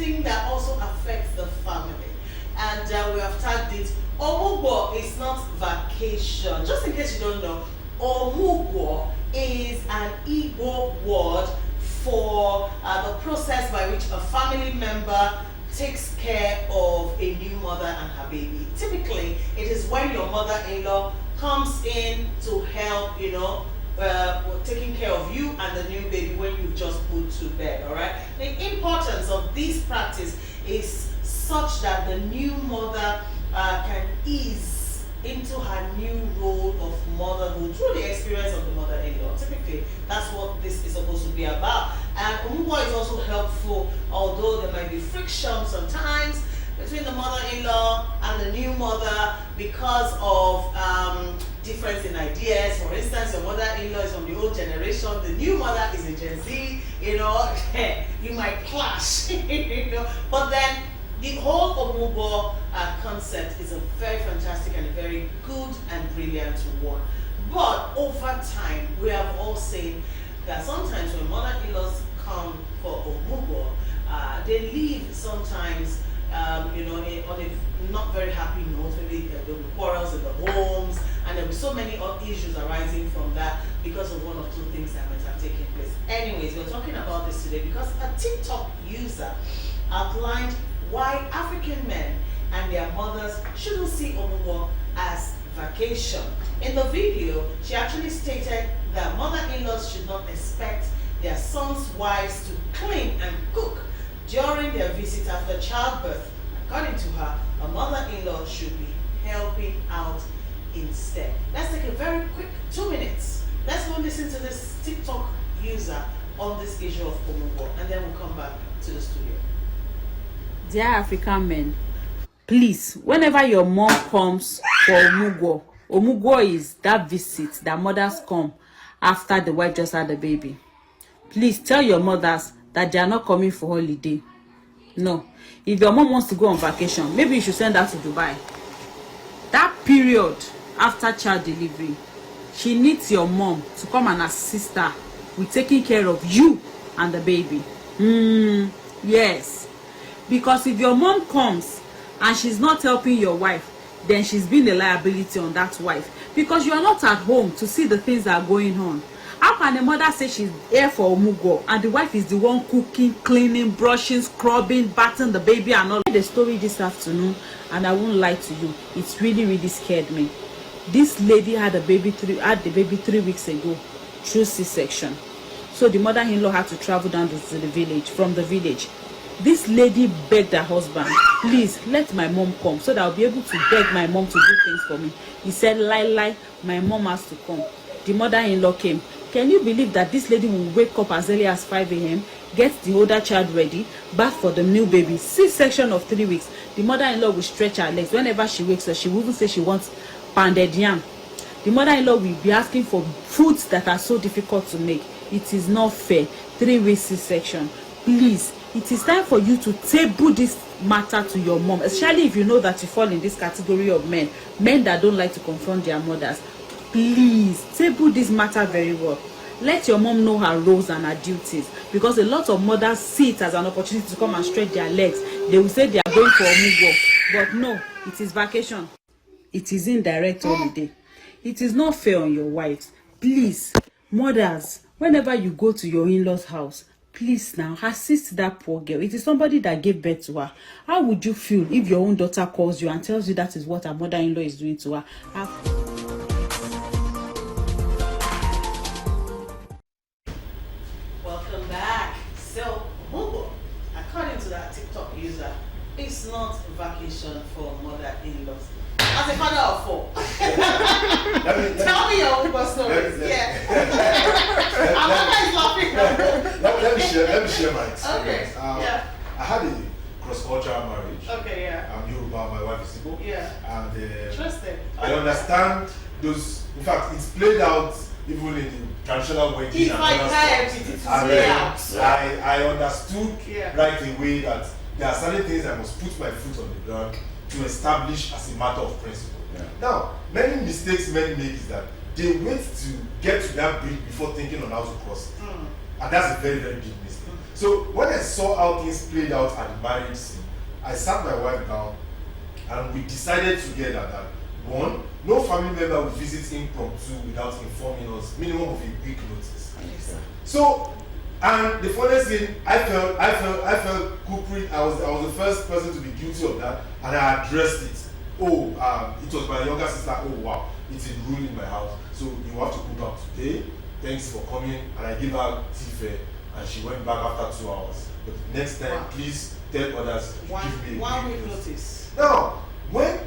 thing that also affects the family. And we have tagged it, Omugwo Is Not Vacation. Just in case you don't know, Omugwo is an Igbo word for the process by which a family member takes care of a new mother and her baby. Typically, it is when your mother-in-law comes in to help, taking care of you and the new baby when you just put to bed, all right? The importance of this practice is such that the new mother can ease into her new role of motherhood through the experience of the mother-in-law. Typically, that's what this is supposed to be about. And Omugwo is also helpful, although there might be friction sometimes between the mother-in-law and the new mother because of difference in ideas. For instance, your mother-in-law is from the old generation, the new mother is a Gen Z, you might clash, But then the whole Omugwo concept is a very fantastic and a very good and brilliant one. But over time, we have all seen that sometimes when mother-in-laws come for Omugwo, they leave sometimes on a not very happy note. Maybe there will be quarrels in the homes, and there will be so many issues arising from that because of one or two things that might have taken place. Anyways, we're talking about this today because a TikTok user outlined why African men and their mothers shouldn't see Omugwo as vacation. In the video, she actually stated that mother-in-laws should not expect their sons' wives to clean and cook during their visit after childbirth. According to her, a mother-in-law should be helping out instead. Let's take a very quick 2 minutes. Let's go listen to this TikTok user on this issue of Omugwo, and then we'll come back to the studio. Dear African men, please, whenever your mom comes for Omugwo is that visit that mothers come after the wife just had the baby. Please tell your mothers that they are not coming for holiday. No. If your mom wants to go on vacation, maybe you should send her to Dubai. That period after child delivery, she needs your mom to come and assist her with taking care of you and the baby. Yes. Because if your mom comes and she's not helping your wife, then she's been a liability on that wife. Because you are not at home to see the things that are going on. How can a mother say she's here for Omugwo and the wife is the one cooking, cleaning, brushing, scrubbing, bathing the baby and all? I heard the story this afternoon and I won't lie to you. It's really, really scared me. This lady had the baby 3 weeks ago through C-section. So the mother-in-law had to travel down to the village, from the village. This lady begged her husband, please let my mom come so that I'll be able to beg my mom to do things for me. He said, lie, my mom has to come. The mother-in-law came. Can you believe that this lady will wake up as early as 5 a.m., get the older child ready, bath for the new baby, C-section of 3 weeks. The mother-in-law will stretch her legs. Whenever she wakes up, she will even say she wants pounded yam. The mother-in-law will be asking for foods that are so difficult to make. It is not fair. 3 weeks C-section. Please, it is time for you to table this matter to your mom, especially if you know that you fall in this category of men that don't like to confront their mothers. Please table this matter very well. Let your mom know her roles and her duties, because a lot of mothers see it as an opportunity to come and stretch their legs. They will say they are going for Omugwo, but no, it is vacation. It is indirect holiday. It is not fair on your wives. Please, mothers, whenever you go to your in-laws' house, please now assist that poor girl. It is somebody that gave birth to her. How would you feel if your own daughter calls you and tells you that is what her mother-in-law is doing to her? Welcome back. So, Omugwo, according to that TikTok user, it's not vacation for mother-in-laws. As a father of 4. Tell me your Omugwo story. Yeah. I'm always laughing. Let me share my experience. Okay. Yeah. I had a cross-cultural marriage. Okay, yeah. I'm Yoruba, my wife is Igbo. Yeah. And Interesting. I understand those. In fact, it's played out even in the traditional wedding. If I I understood right away that there are certain things I must put my foot on the ground to establish as a matter of principle. Yeah. Now, many mistakes men make is that they wait to get to that bridge before thinking on how to cross it. And that's a very, very big mistake. So when I saw how things played out at the marriage scene, I sat my wife down and we decided together that one, no family member would visit impromptu without informing us, minimum of a week notice. Yes, So, and the funniest thing, I felt culprit. I was the first person to be guilty of that, and I addressed it. Oh, it was my younger sister. Oh wow, it's a rule in my house, so you have to cook out today. Thanks for coming, and I gave her tea fare, and she went back after 2 hours. But next time, Wow. please tell others to give me a 1 week week notice. notice. Now, when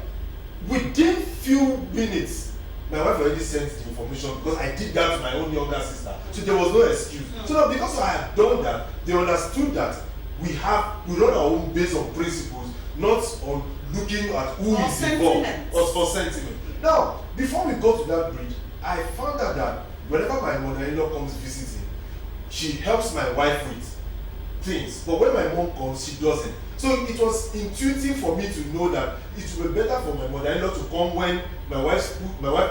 within few minutes, my wife already sent the information because I did that to my own younger sister. So there was no excuse. So now because I had done that, they understood that we run our own based on principles, not on looking at who Or is involved sentiment. or for sentiment. Now, before we got to that bridge, I found out that whenever my mother-in-law comes visiting, she helps my wife with things. But when my mom comes, she doesn't. So it was intuitive for me to know that it would be better for my mother-in-law to come when my wife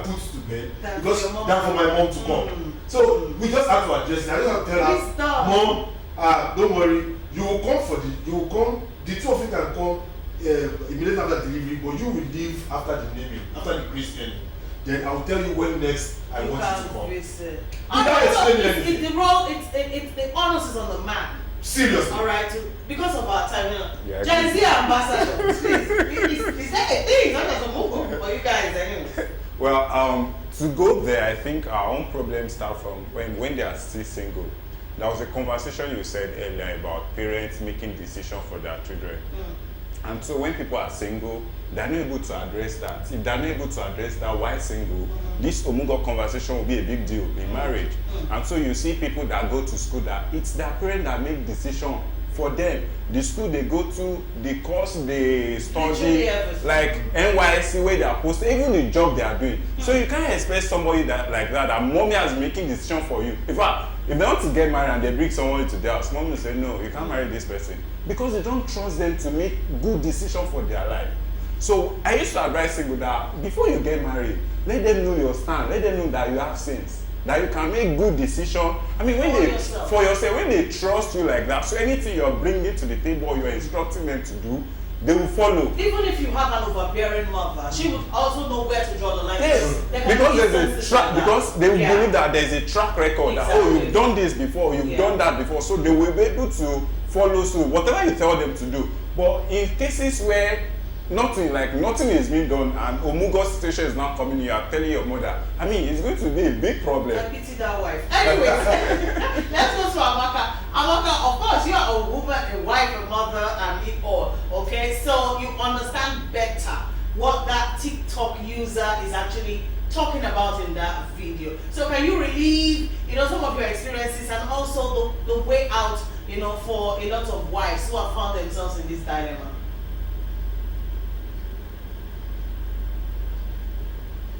puts to bed than for my mom to come. So we just have to address it. I just have to tell her, Mom, don't worry, you will come, the two of you can come immediately after delivery, but you will leave after the naming, after the christening. Then I will tell you when next I want you to come. The onus is on the man. Seriously. All right, because of our time, Yeah, Gen Z ambassador. Is that a thing? Not as a move for you guys, anyway. Well, to go there, I think our own problems start from when they are still single. There was a conversation you said earlier about parents making decisions for their children. And so when people are single, they're not able to address that. If they're not able to address that while single, this Omugwo conversation will be a big deal in marriage. And so you see people that go to school that it's their parents that make decision for them. The school they go to, the course they study, like NYC where they are posted, even the job they are doing. So you can't expect somebody that mommy is making decision for you. In fact, if they want to get married and they bring someone to their house, mommy will say, no, you can't marry this person. Because they don't trust them to make good decisions for their life. So I used to advise people that before you get married, let them know your stand. Let them know that you have sense, that you can make good decisions. I mean, for yourself, when they trust you like that, so anything you're bringing to the table, you're instructing them to do, they will follow. Even if you have an overbearing mother, she would also know where to draw the line. Yes, because they will believe that there's a track record that, oh, you've done this before, you've done that before, so they will be able to follow suit, whatever you tell them to do. But in cases where nothing is being done and Omugwo situation is not coming, you are telling your mother, I mean, it's going to be a big problem. I pity that wife. Anyways, let's go to Amaka. Amaka, of course, you are a woman, a wife, a mother, and it all. Okay, so you understand better what that TikTok user is actually talking about in that video. So can you relieve, some of your experiences and also the way out, for a lot of wives who have found themselves in this dilemma?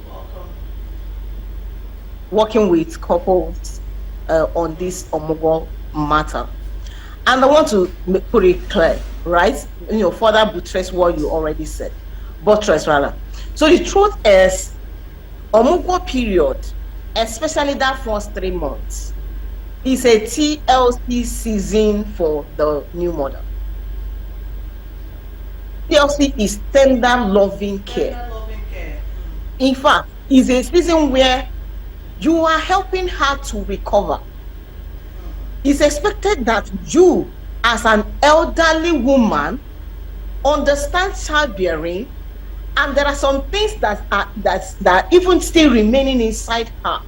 Welcome. Working with couples on this Omugwo matter, and I want to put it clear, right? Further buttress what you already said, buttress rather. So the truth is, Omugwo period, especially that first 3 months, is a TLC season for the new mother. TLC is tender loving care. In fact, it's a season where you are helping her to recover. It's expected that you, as an elderly woman, understand childbearing, and there are some things that are even still remaining inside her,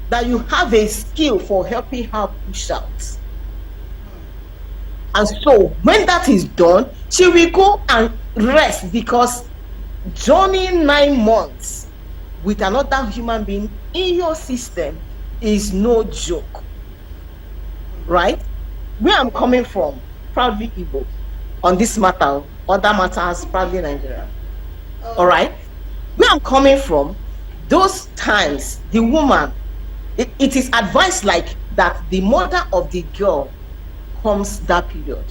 that you have a skill for helping her push out. And so when that is done, she will go and rest, because journeying 9 months with another human being in your system is no joke, right? Where I'm coming from, proudly Igbo on this matter, other matters, proudly Nigeria. All right, where I'm coming from, those times the woman, it is advised like that the mother of the girl comes that period.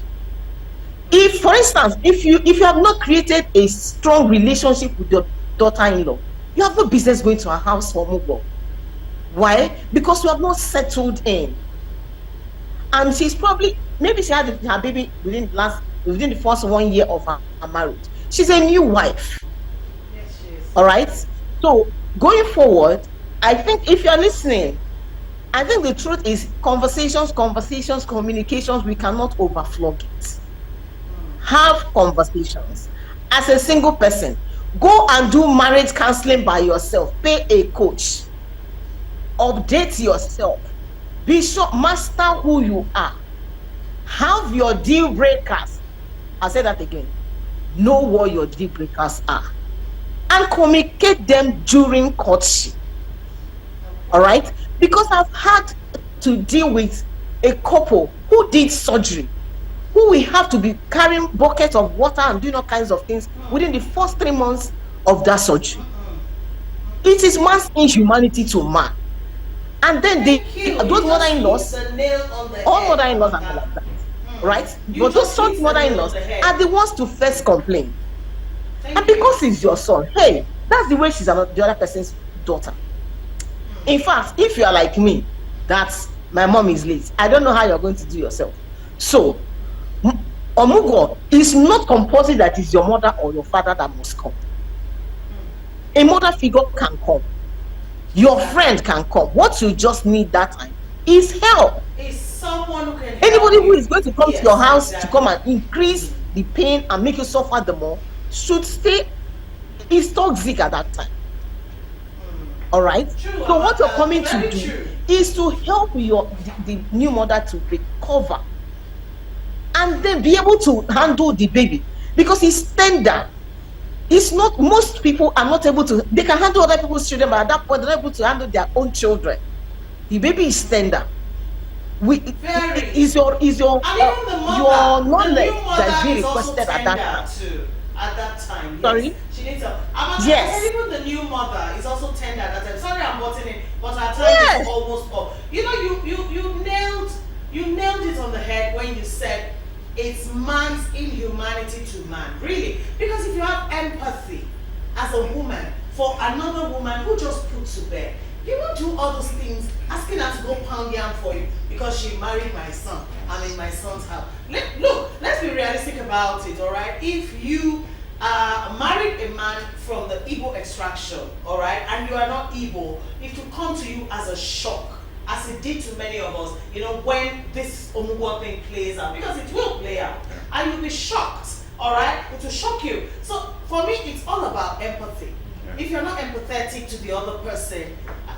If, for instance, if you have not created a strong relationship with your daughter-in-law, you have no business going to her house for Omugwo. Why? Because you have not settled in, and she's probably maybe she had her baby within the first 1 year of her marriage. She's a new wife. Yes, she is. All right. So going forward, I think if you're listening, I think the truth is conversations, communications, we cannot overflog it. Have conversations. As a single person, go and do marriage counseling by yourself. Pay a coach. Update yourself. Be sure, master who you are. Have your deal breakers. I'll say that again. Know what your deal breakers are. And communicate them during courtship. All right? Because I've had to deal with a couple who did surgery, who will have to be carrying buckets of water and doing all kinds of things within the first 3 months of that surgery. It is man's inhumanity to man. And then those mother-in-laws, all mother-in-laws are like that, right? But those son mother-in-laws are the ones to first complain. And because it's your son, hey, that's the way she's the other person's daughter. In fact, if you are like me, that's my mom is late, I don't know how you're going to do yourself. So, Omugwo, is not compulsory that it's your mother or your father that must come. A mother figure can come. Your friend can come. What you just need that time is help. Is someone who can help Anybody who you. is going to come to your house exactly. to come and increase the pain and make you suffer the more should stay. Is toxic at that time. All right. True, So what you're coming to very do true. is to help the new mother to recover and then be able to handle the baby, because it's tender. It's not, most people are not able to, they can handle other people's children, but at that point they're not able to handle their own children. The baby is tender. Is your And even the mother, your knowledge the new mother that is being is also requested at that tender time. too. At that time, Sorry? yes. She needs help. Yes. Even the new mother is also tender at that time. Sorry, I'm butting in, but our time Yes. is almost up. You know, you nailed it on the head when you said it's man's inhumanity to man, really. Because if you have empathy as a woman for another woman who just put to bed, you won't do all those things, asking her to go pound yam for you because she married my son. I'm in my son's house. Look, let's be realistic about it, all right? If you married a man from the Igbo extraction, all right, and you are not Igbo, it will come to you as a shock, as it did to many of us, you know, when this Omugwo thing plays out, because it will play out, and you'll be shocked, all right? It will shock you. So for me, it's all about empathy. If you're not empathetic to the other person,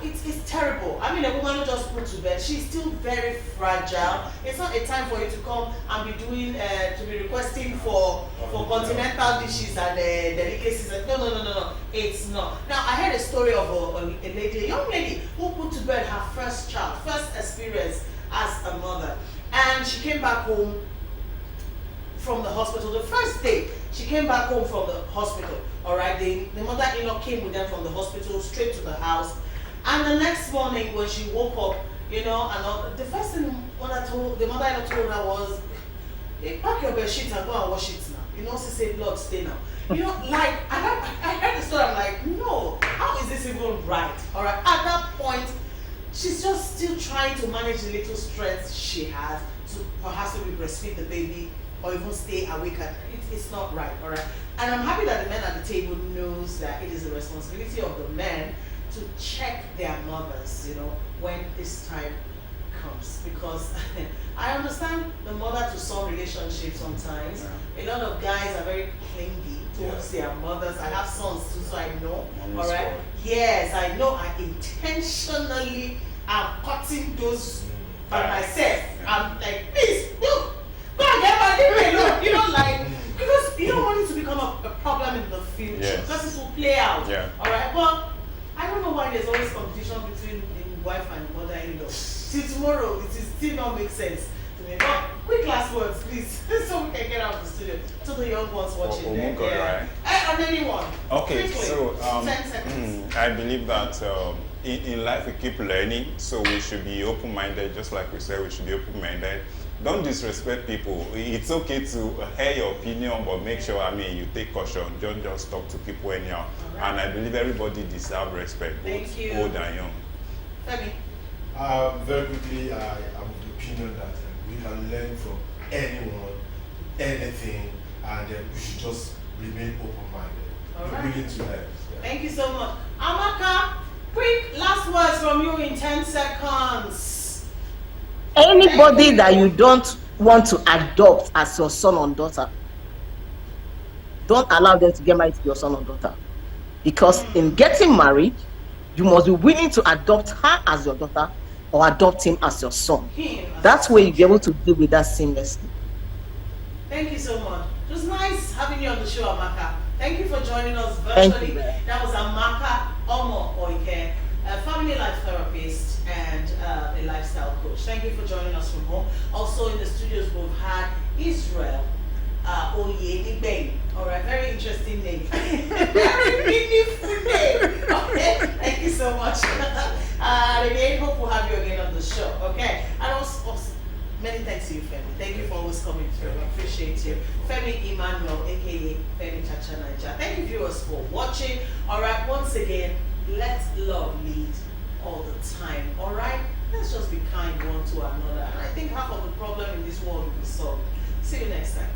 it's terrible. I mean, a woman who just put to bed, she's still very fragile. It's not a time for you to come and be doing, to be requesting for continental dishes and delicacies. No. It's not. Now, I heard a story of a young lady who put to bed her first child, first experience as a mother. And she came back home from the hospital. The first day, she came back home from the hospital. All right, the mother-in-law came with them from the hospital straight to the house. And the next morning when she woke up, you know, and the first thing the mother-in-law told her was, hey, pack your bed sheet and go and wash it now. You know, she said, blood stay now. You know, like, I heard the story, I'm like, no, how is this even right? All right, at that point, she's just still trying to manage the little strength she has to perhaps to breastfeed the baby or even stay awake at it's not right, all right? And I'm happy that the men at the table knows that it is the responsibility of the men to check their mothers, you know, when this time comes. Because I understand the mother to son relationship sometimes. A lot of guys are very clingy towards their mothers. I have sons too, so I know, all right? Yes, I know. I intentionally am cutting those by myself. I'm like, please, look. Go and get my leave me alone. You know, like, because you don't want it to become a problem in the future, because it will play out. All right, but I don't know why there's always competition between the wife and the mother-in-law. Till tomorrow, it is still not make sense to me. But quick last words, please, so we can get out of the studio to the young ones watching there. Right? And anyone. Okay, quickly, so 10 seconds. I believe that in life we keep learning, so we should be open-minded. Just like we said, we should be open-minded. Don't disrespect people. It's okay to hear your opinion, but make sure, you take caution. Don't just talk to people anyhow. Right. And I believe everybody deserves respect, both old and young. Femi. Very quickly, I'm of the opinion that we can learn from anyone, anything, and we should just remain open-minded. All We're right. willing to learn. Yeah. Thank you so much. Amaka, quick last words from you in 10 seconds. Anybody that you don't want to adopt as your son or daughter, don't allow them to get married to your son or daughter. Because in getting married, you must be willing to adopt her as your daughter or adopt him as your son. That's where you'll be able to deal with that seamlessly. Thank you so much. It was nice having you on the show, Amaka. Thank you for joining us Thank virtually. you. That was Amaka Omowoike, a family life therapist and a lifestyle coach. Thank you for joining us from home. Also in the studios, we've had Israel Oyedigbe. All right, very interesting name. Very meaningful name. Okay, thank you so much. Again, hope we'll have you again on the show. Okay, and also many thanks to you, Femi. Thank you for always coming through. I appreciate you. Femi Emmanuel, aka Femi Chacha Naija. Thank you, viewers, for watching. All right, once again, let love lead all the time. All right, let's just be kind one to another. And I think half of the problem in this world will be solved. See you next time.